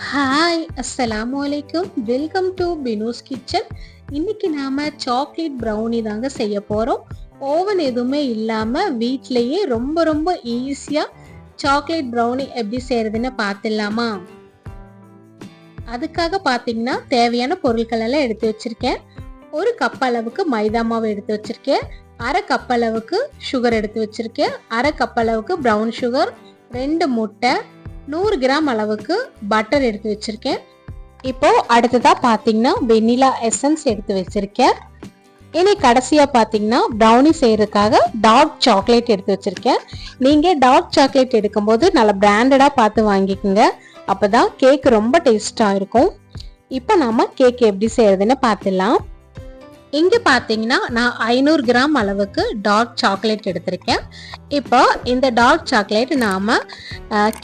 Hi அஸ்ஸலாமு அலைக்கும். Welcome to Binu's kitchen. இன்னைக்கு நாம சாக்லேட் ப்ரௌனி தாங்க செய்ய போறோம். ஓவன் எதுவுமே இல்லாம வீட்லயே ரொம்ப ரொம்ப ஈஸியா சாக்லேட் ப்ரௌனி எப்படி செய்யறதுன்னு பார்த்துடலாமா? அதுக்காக பார்த்தீங்கன்னா தேவையான பொருட்கள் எல்லாம் எடுத்து வச்சிருக்கேன். ஒரு கப் அளவுக்கு மைதா மாவு எடுத்து வச்சிருக்கேன். அரை கப் அளவுக்கு சுகர் எடுத்து வச்சிருக்கேன். அரை கப் அளவுக்கு ப்ரௌன் சுகர், 2 முட்டை, 100 கிராம் அளவுக்கு பட்டர் எடுத்து வச்சிருக்கேன். இப்போ அடுத்ததா பாத்தீங்கன்னா வெனிலா எசன்ஸ் எடுத்து வச்சிருக்கேன். இனி கடைசியா பாத்தீங்கன்னா ப்ரௌனி செய்யறதுக்காக டார்க் சாக்லேட் எடுத்து வச்சிருக்கேன். நீங்க டார்க் சாக்லேட் எடுக்கும்போது நல்ல பிராண்டடா பார்த்து வாங்கிக்கோங்க. அப்பதான் கேக் ரொம்ப டேஸ்டா இருக்கும். இப்போ நாம கேக் எப்படி செய்யறதுன்னு பார்த்துடலாம். இங்க பாத்தீங்கன்னா நான் 500 கிராம் அளவுக்கு டார்க் சாக்லேட் எடுத்திருக்கேன். இப்போ இந்த டார்க் சாக்லேட் நாம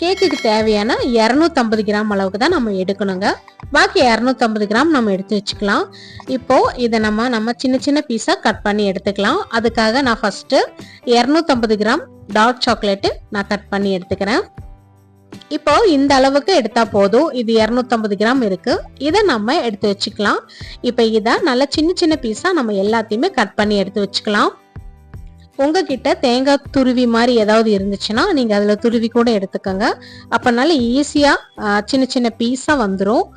கேக்குக்கு தேவையான 250 கிராம் அளவுக்கு தான் நம்ம எடுக்கணுங்க. பாக்கி 250 கிராம் நம்ம எடுத்து வச்சுக்கலாம். இப்போ இதை நம்ம சின்ன சின்ன பீஸா கட் பண்ணி எடுத்துக்கலாம். அதுக்காக நான் ஃபர்ஸ்ட் 250 கிராம் டார்க் சாக்லேட் நான் கட் பண்ணி எடுத்துக்கிறேன். இப்போ இந்த அளவுக்கு எடுத்தா போதும். இது 250 கிராம் இருக்கு. இதை நம்ம எடுத்து வச்சுக்கலாம். இப்போ இதை நல்லா சின்ன சின்ன பீஸா நம்ம எல்லாத்தையுமே கட் பண்ணி எடுத்து வச்சுக்கலாம். உங்ககிட்ட தேங்காய் துருவி மாதிரி ஏதாவது இருந்துச்சுன்னா நீங்க அதுல துருவி கூட எடுத்துக்கோங்க. அப்பனால ஈஸியா சின்ன சின்ன பீஸா வந்துடும்.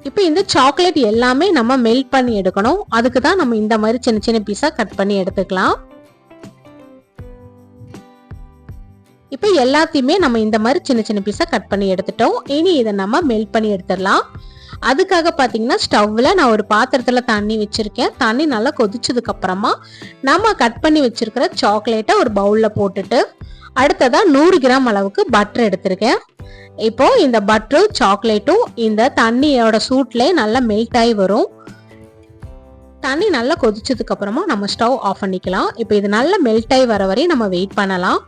இப்போ இந்த சாக்லேட் எல்லாமே நம்ம மெல்ட் பண்ணி எடுக்கணும். அதுக்கு தான் நம்ம இந்த மாதிரி சின்ன சின்ன பீஸா கட் பண்ணி எடுத்துக்கலாம். இப்போ எல்லாத்தையுமே நம்ம இந்த மாதிரி சின்ன சின்ன பீஸா கட் பண்ணி எடுத்துட்டோம். இனி இதை நம்ம மெல்ட் பண்ணி எடுத்துடலாம். அதுக்காக பாத்தீங்கன்னா ஸ்டவ்ல நான் ஒரு பாத்திரத்துல தண்ணி வச்சிருக்கேன். தண்ணி நல்லா கொதிச்சதுக்கு அப்புறமா நம்ம கட் பண்ணி வச்சிருக்கிற சாக்லேட்டை ஒரு பவுல்ல போட்டுட்டு அடுத்ததா 100 கிராம் அளவுக்கு பட்டர் எடுத்திருக்கேன். இப்போ இந்த பட்டரும் சாக்லேட்டும் இந்த தண்ணியோட சூட்லயே நல்லா மெல்ட் ஆகி வரும். தண்ணி நல்லா கொதிச்சதுக்கு அப்புறமா நம்ம ஸ்டவ் ஆஃப் பண்ணிக்கலாம். இப்போ இது நல்லா மெல்ட் ஆகி வர வரையும் நம்ம வெயிட் பண்ணலாம்.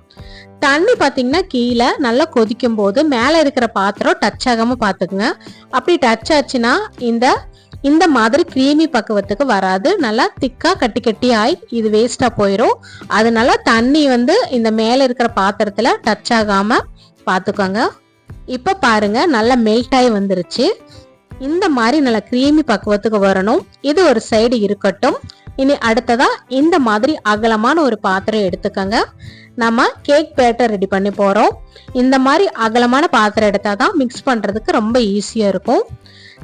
தண்ணி பாத்தீங்கன்னா கீழே நல்லா கொதிக்கும் போது மேல இருக்கிற பாத்திரம் டச் ஆகாம பாத்துக்குங்க. அப்படி டச் ஆச்சுன்னா இந்த மாதிரி கிரீமி பக்குவத்துக்கு வராது. நல்லா திக்கா கட்டி கட்டி ஆகி இது வேஸ்டா போயிடும். அதனால தண்ணி இந்த மேல இருக்கிற பாத்திரத்துல டச் ஆகாம பாத்துக்கோங்க. இப்ப பாருங்க நல்லா மெல்ட் ஆகி வந்துருச்சு. இந்த மாதிரி நல்லா கிரீமி பக்குவத்துக்கு வரணும். இது ஒரு சைடு இருக்கட்டும். இனி அடுத்ததா இந்த மாதிரி அகலமான ஒரு பாத்திரம் எடுத்துக்கோங்க. நம்ம கேக் பேட்டர் ரெடி பண்ணி போறோம். இந்த மாதிரி அகலமான பாத்திரம் எடுத்தாதான் மிக்ஸ் பண்றதுக்கு ரொம்ப ஈஸியா இருக்கும்.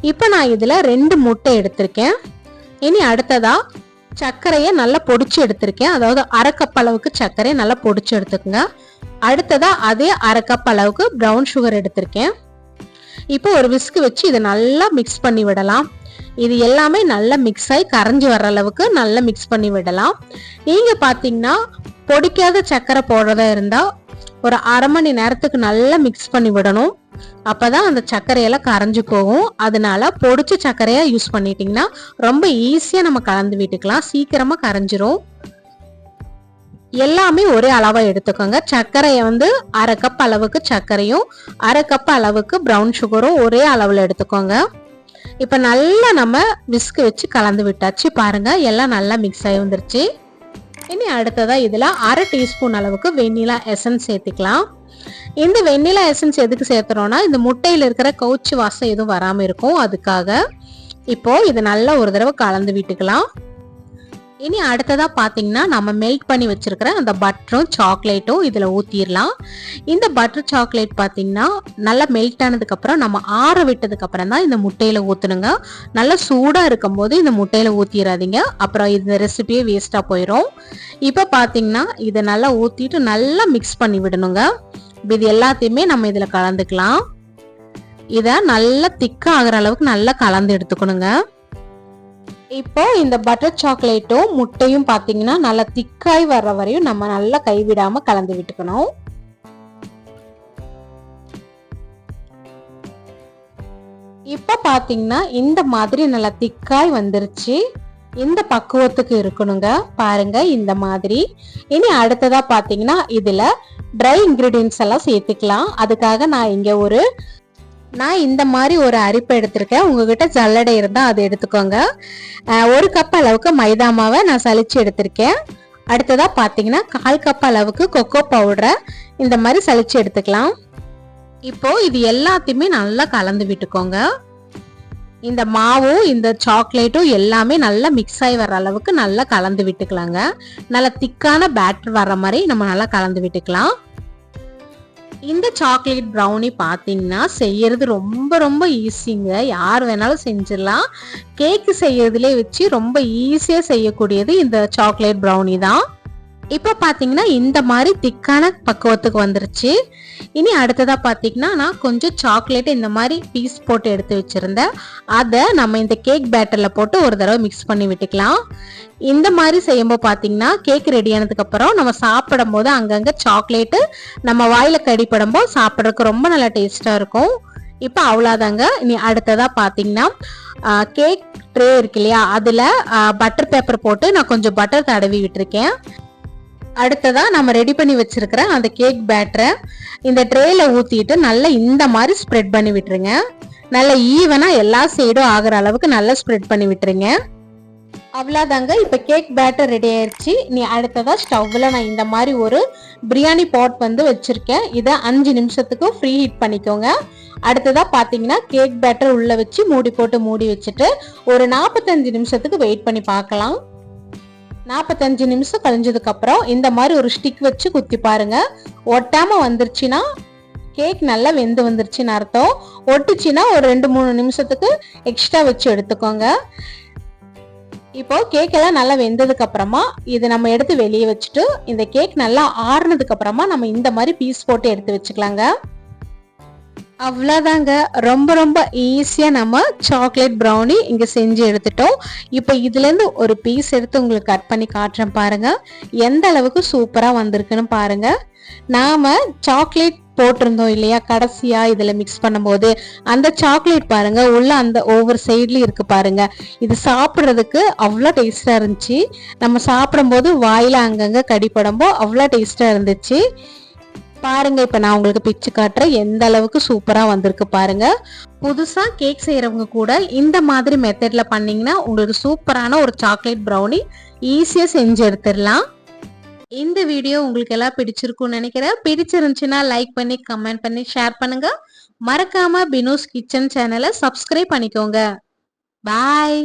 இப்போ நான் இதுல 2 முட்டை எடுத்திருக்கேன். இனி அடுத்ததா சர்க்கரையை நல்லா பொடிச்சு எடுத்திருக்கேன். அதாவது அரை கப் அளவுக்கு சர்க்கரையை நல்லா பொடிச்சு எடுத்துக்கோங்க. அடுத்ததா அதே அரை கப் அளவுக்கு ப்ரௌன் சுகர் எடுத்திருக்கேன். இப்போ ஒரு விஸ்க் வச்சு இதை நல்லா மிக்ஸ் பண்ணி விடலாம். இது எல்லாமே நல்லா மிக்ஸ் ஆகி கரைஞ்சி வர்ற அளவுக்கு நல்லா மிக்ஸ் பண்ணி விடலாம். நீங்க பாத்தீங்கன்னா பொடிக்காத சர்க்கரை போடுறதா இருந்தா ஒரு அரை மணி நேரத்துக்கு நல்லா மிக்ஸ் பண்ணி விடணும். அப்பதான் அந்த சர்க்கரையெல்லாம் கரைஞ்சு போகும். அதனால பொடிச்ச சர்க்கரையா யூஸ் பண்ணிட்டீங்கன்னா ரொம்ப ஈஸியா நம்ம கலந்து விட்டுக்கலாம். சீக்கிரமா கரைஞ்சிரும். எல்லாமே ஒரே அளவா எடுத்துக்கோங்க. சர்க்கரையை அரை கப் அளவுக்கு சர்க்கரையும் அரை கப் அளவுக்கு ப்ரௌன் சுகரும் ஒரே அளவுல எடுத்துக்கோங்க. இப்ப நல்லா நம்ம விஸ்க் வச்சு கலந்து விட்டாச்சு. பாருங்க எல்லாம் நல்லா மிக்ஸ் ஆகி வந்துருச்சு. இனி அடுத்ததா இதுல அரை டீஸ்பூன் அளவுக்கு வெண்ணிலா எசன்ஸ் சேர்த்துக்கலாம். இந்த வெண்ணிலா எசன்ஸ் எதுக்கு சேர்த்துறோம்னா இந்த முட்டையில இருக்கிற கவுச்சி வாசம் எதுவும் வராம இருக்கும். அதுக்காக இப்போ இது நல்லா ஒரு தடவை கலந்து விட்டுக்கலாம். இனி அடுத்ததா பாத்தீங்கன்னா நம்ம மெல்ட் பண்ணி வச்சிருக்கிற அந்த பட்டரும் சாக்லேட்டும் இதுல ஊத்திடலாம். இந்த பட்டர் சாக்லேட் பாத்தீங்கன்னா நல்லா மெல்ட் ஆனதுக்கு அப்புறம் நம்ம ஆற விட்டதுக்கு அப்புறம் தான் இந்த முட்டையில ஊத்தணுங்க. நல்லா சூடா இருக்கும் போது இந்த முட்டையில ஊத்திடாதீங்க. அப்புறம் இந்த ரெசிபியே வேஸ்டா போயிடும். இப்ப பாத்தீங்கன்னா இதை நல்லா ஊத்திட்டு நல்லா மிக்ஸ் பண்ணி விடணுங்க. இது எல்லாத்தையுமே நம்ம இதுல கலந்துக்கலாம். இத நல்லா திக்கா ஆகுற அளவுக்கு நல்லா கலந்து எடுத்துக்கணுங்க. இப்போ இந்த பட்டர் சாக்லேட்டும் முட்டையும் பாத்தீங்கன்னா நல்லா திக்காய் வர்ற வரையும் நம்ம நல்லா கைவிடாம கலந்து விட்டுக்கணும். இப்ப பாத்தீங்கன்னா இந்த மாதிரி நல்லா திக்காய் வந்துருச்சு. இந்த பக்குவத்துக்கு இருக்கணுங்க. பாருங்க இந்த மாதிரி. இனி அடுத்ததா பாத்தீங்கன்னா இதுல ட்ரை இன்கிரீடியன்ஸ் எல்லாம் சேர்த்துக்கலாம். அதுக்காக நான் இந்த மாதிரி ஒரு அரிப்பை எடுத்திருக்கேன். உங்ககிட்ட ஜல்லடை இருந்தா அதை எடுத்துக்கோங்க. 1 கப் அளவுக்கு மைதா மாவை நான் சலிச்சு எடுத்திருக்கேன். அடுத்ததா பாத்தீங்கன்னா 1/4 கப் அளவுக்கு கொக்கோ பவுடரை இந்த மாதிரி சலிச்சு எடுத்துக்கலாம். இப்போ இது எல்லாத்தையுமே நல்லா கலந்து விட்டுக்கோங்க. இந்த மாவும் இந்த சாக்லேட்டும் எல்லாமே நல்லா மிக்ஸ் ஆகி வர அளவுக்கு நல்லா கலந்து விட்டுக்கலாங்க. நல்லா திக்கான பேட்டர் வர மாதிரி நம்ம நல்லா கலந்து விட்டுக்கலாம். இந்த சாக்லேட் ப்ரௌனி பார்த்தீங்கன்னா செய்யறது ரொம்ப ரொம்ப ஈஸிங்க. யார் வேணாலும் செஞ்சிடலாம். கேக்கு செய்யறதுலே வச்சு ரொம்ப ஈஸியா செய்யக்கூடியது இந்த சாக்லேட் ப்ரௌனி தான். இப்போ பார்த்தீங்கன்னா இந்த மாதிரி திக்கான பக்குவத்துக்கு வந்துருச்சு. இனி அடுத்ததா பார்த்தீங்கன்னா நான் கொஞ்சம் சாக்லேட் இந்த மாதிரி பீஸ் போட்டு எடுத்து வச்சிருந்தேன். அதை நம்ம இந்த கேக் பேட்டர்ல போட்டு ஒரு தடவை மிக்ஸ் பண்ணி விட்டுக்கலாம். இந்த மாதிரி செய்யும்போது பார்த்தீங்கன்னா கேக் ரெடி ஆனதுக்கு அப்புறம் நம்ம சாப்பிடும் போது அங்கங்க சாக்லேட்டு நம்ம வாயில கடிப்படும்போது சாப்பிட்றதுக்கு ரொம்ப நல்லா டேஸ்டா இருக்கும். இப்போ அவ்வளோதாங்க. இனி அடுத்ததா பார்த்தீங்கன்னா கேக் ட்ரே இருக்கு இல்லையா, அதுல பட்டர் பேப்பர் போட்டு நான் கொஞ்சம் பட்டர் தடவி விட்டுருக்கேன். அடுத்ததா நம்ம ரெடி பண்ணி வச்சிருக்கிற அந்த கேக் பேட்டரை இந்த ட்ரேல ஊத்திட்டு நல்லா இந்த மாதிரி ஸ்ப்ரெட் பண்ணி விட்டுருங்க. நல்லா ஈவனா எல்லா சைடும் ஆகிற அளவுக்கு நல்லா ஸ்ப்ரெட் பண்ணி விட்டுருங்க. அவ்வளோதாங்க. இப்போ கேக் பேட்டர் ரெடி ஆயிடுச்சு. நீ அடுத்ததா ஸ்டவ்ல நான் இந்த மாதிரி ஒரு பிரியாணி பாட் வச்சிருக்கேன். இதை 5 நிமிஷத்துக்கு ஃப்ரீ ஹீட் பண்ணிக்கோங்க. அடுத்ததா பாத்தீங்கன்னா கேக் பேட்டர் உள்ள வச்சு மூடி போட்டு மூடி வச்சுட்டு ஒரு 45 நிமிஷத்துக்கு வெயிட் பண்ணி பார்க்கலாம். 45 நிமிஷம் கழிஞ்சதுக்கு அப்புறம் இந்த மாதிரி ஒரு ஸ்டிக் வச்சு குத்தி பாருங்க. ஒட்டாம வந்துருச்சுன்னா கேக் நல்லா வெந்து வந்துருச்சுன்னு அர்த்தம். ஒட்டுச்சுன்னா ஒரு 2-3 நிமிஷத்துக்கு எக்ஸ்ட்ரா வச்சு எடுத்துக்கோங்க. இப்போ கேக் எல்லாம் நல்லா வெந்ததுக்கு அப்புறமா இதை நம்ம எடுத்து வெளியே வச்சுட்டு இந்த கேக் நல்லா ஆறுனதுக்கு அப்புறமா நம்ம இந்த மாதிரி பீஸ் போட்டு எடுத்து வச்சுக்கலாங்க. அவ்வளோதாங்க. ரொம்ப ரொம்ப ஈஸியாக நம்ம சாக்லேட் ப்ரௌனி இங்கே செஞ்சு எடுத்துட்டோம். இப்போ இதுலேருந்து ஒரு பீஸ் எடுத்து உங்களுக்கு கட் பண்ணி காட்டுறேன் பாருங்க. எந்த அளவுக்கு சூப்பராக வந்திருக்குன்னு பாருங்க. நாம சாக்லேட் போட்டிருந்தோம் இல்லையா கடைசியா இதுல மிக்ஸ் பண்ணும்போது, அந்த சாக்லேட் பாருங்க உள்ள அந்த ஒவ்வொரு சைட்லயும் இருக்கு பாருங்க. இது சாப்பிட்றதுக்கு அவ்வளோ டேஸ்டா இருந்துச்சு. நம்ம சாப்பிடும்போது வாயில அங்கங்க கடிப்படும்போ அவ்வளோ டேஸ்டா இருந்துச்சு பாருங்க. இப்ப நான் உங்களுக்கு பிச்சு காட்டுறேன் எந்த அளவுக்கு சூப்பரா வந்திருக்கு பாருங்க. புதுசா கேக் செய்யறவங்க கூட இந்த மாதிரி மெத்தட்ல பண்ணீங்கன்னா உங்களுக்கு சூப்பரான ஒரு சாக்லேட் ப்ரௌனி ஈஸியா செஞ்சு எடுத்துடலாம். இந்த வீடியோ உங்களுக்கு எல்லாம் பிடிச்சிருக்கும்னு நினைக்கிறேன். பிடிச்சிருந்துச்சுன்னா லைக் பண்ணி கமெண்ட் பண்ணி ஷேர் பண்ணுங்க. மறக்காம பினோஸ் கிச்சன் சேனலை சப்ஸ்கிரைப் பண்ணிக்கோங்க. பாய்.